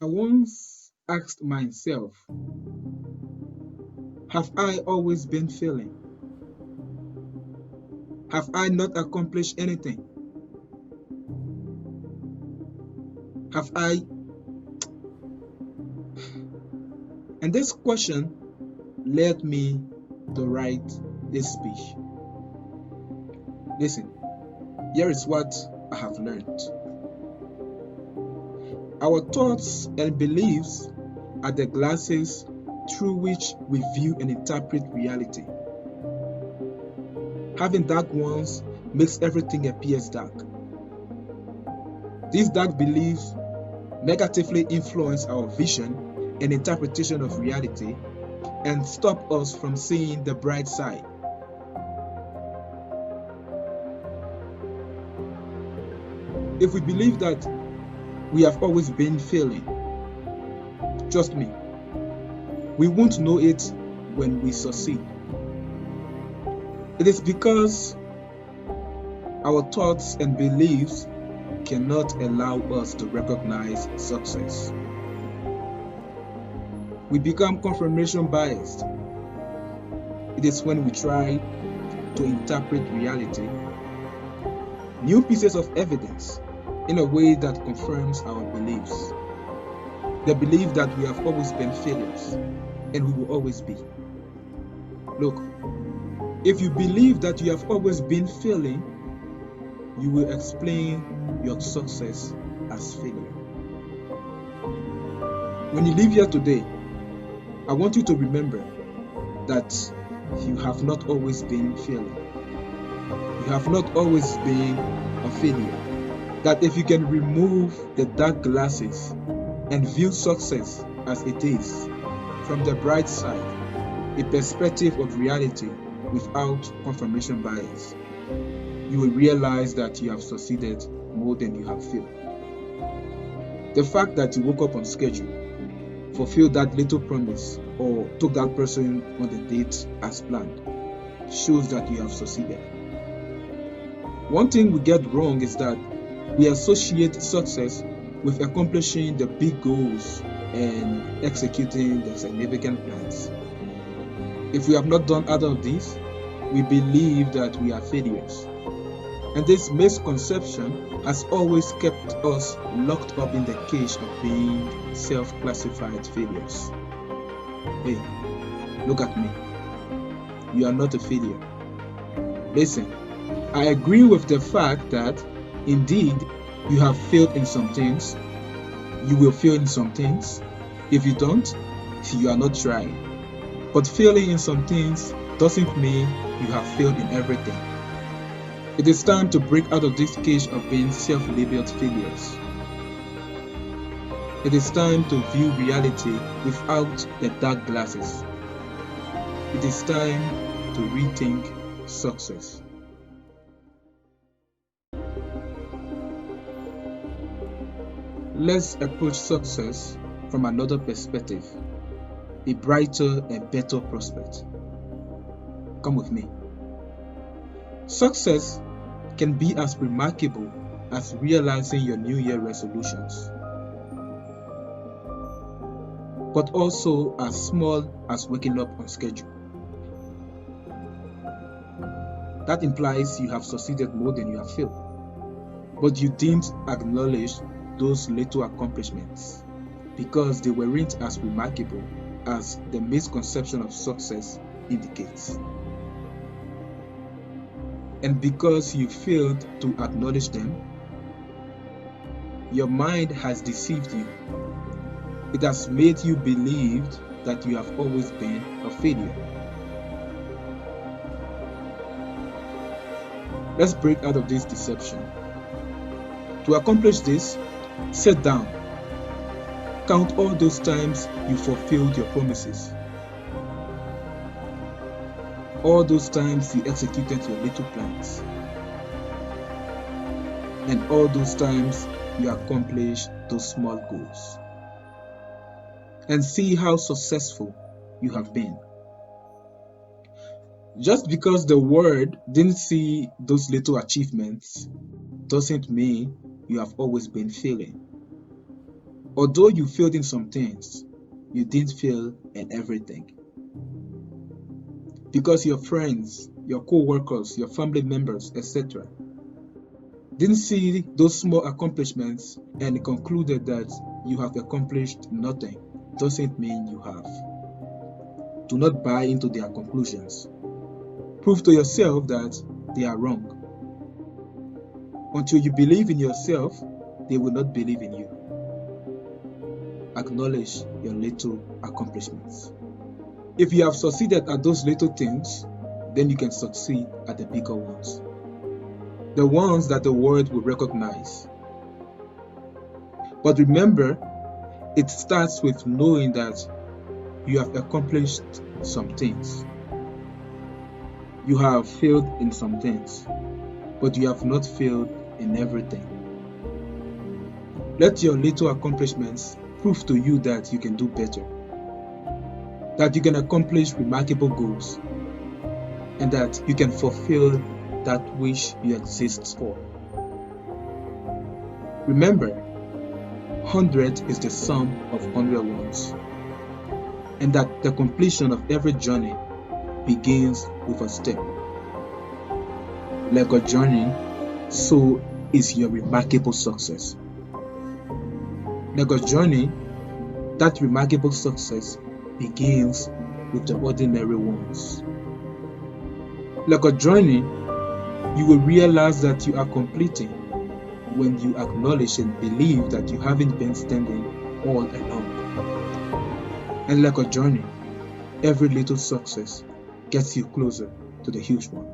I once asked myself, have I always been failing? Have I not accomplished anything? Have I? And this question led me to write this speech. Listen, here is what I have learned. Our thoughts and beliefs are the glasses through which we view and interpret reality. Having dark ones makes everything appear dark. These dark beliefs negatively influence our vision and interpretation of reality and stop us from seeing the bright side. If we believe that we have always been failing, trust me, we won't know it when we succeed. It is because our thoughts and beliefs cannot allow us to recognize success. We become confirmation biased. It is when we try to interpret reality, new pieces of evidence, in a way that confirms our beliefs. The belief that we have always been failures and we will always be. Look, if you believe that you have always been failing, you will explain your success as failure. When you leave here today, I want you to remember that you have not always been failing. You have not always been a failure. That if you can remove the dark glasses and view success as it is, from the bright side, a perspective of reality without confirmation bias, you will realize that you have succeeded more than you have failed. The fact that you woke up on schedule, fulfilled that little promise, or took that person on the date as planned, shows that you have succeeded. One thing we get wrong is that we associate success with accomplishing the big goals and executing the significant plans. If we have not done either of these, we believe that we are failures. And this misconception has always kept us locked up in the cage of being self-classified failures. Hey, look at me. You are not a failure. Listen, I agree with the fact that indeed you have failed in some things. You will fail in some things. If you don't, you are not trying. But failing in some things doesn't mean you have failed in everything. It is time to break out of this cage of being self-labeled failures. It is time to view reality without the dark glasses. It is time to rethink success. Let's approach success from another perspective, a brighter and better prospect. Come with me. Success can be as remarkable as realizing your New Year resolutions, but also as small as waking up on schedule. That implies you have succeeded more than you have failed, but you didn't acknowledge those little accomplishments because they weren't as remarkable as the misconception of success indicates. And because you failed to acknowledge them, your mind has deceived you. It has made you believe that you have always been a failure. Let's break out of this deception. To accomplish this, sit down. Count all those times you fulfilled your promises. All those times you executed your little plans. And all those times you accomplished those small goals. And see how successful you have been. Just because the world didn't see those little achievements doesn't mean you have always been failing. Although you failed in some things, you didn't fail in everything. Because your friends, your co-workers, your family members, etc., didn't see those small accomplishments and concluded that you have accomplished nothing, doesn't mean you have. Do not buy into their conclusions. Prove to yourself that they are wrong. Until you believe in yourself, they will not believe in you. Acknowledge your little accomplishments. If you have succeeded at those little things, then you can succeed at the bigger ones. The ones that the world will recognize. But remember, it starts with knowing that you have accomplished some things. You have failed in some things, but you have not failed in everything. Let your little accomplishments prove to you that you can do better, that you can accomplish remarkable goals, and that you can fulfill that which you exist for. Remember, 100 is the sum of 100 ones, and that the completion of every journey begins with a step. Like a journey, so is your remarkable success. Like a journey, that remarkable success begins with the ordinary ones. Like a journey, you will realize that you are completing when you acknowledge and believe that you haven't been standing all alone. And like a journey, every little success gets you closer to the huge one.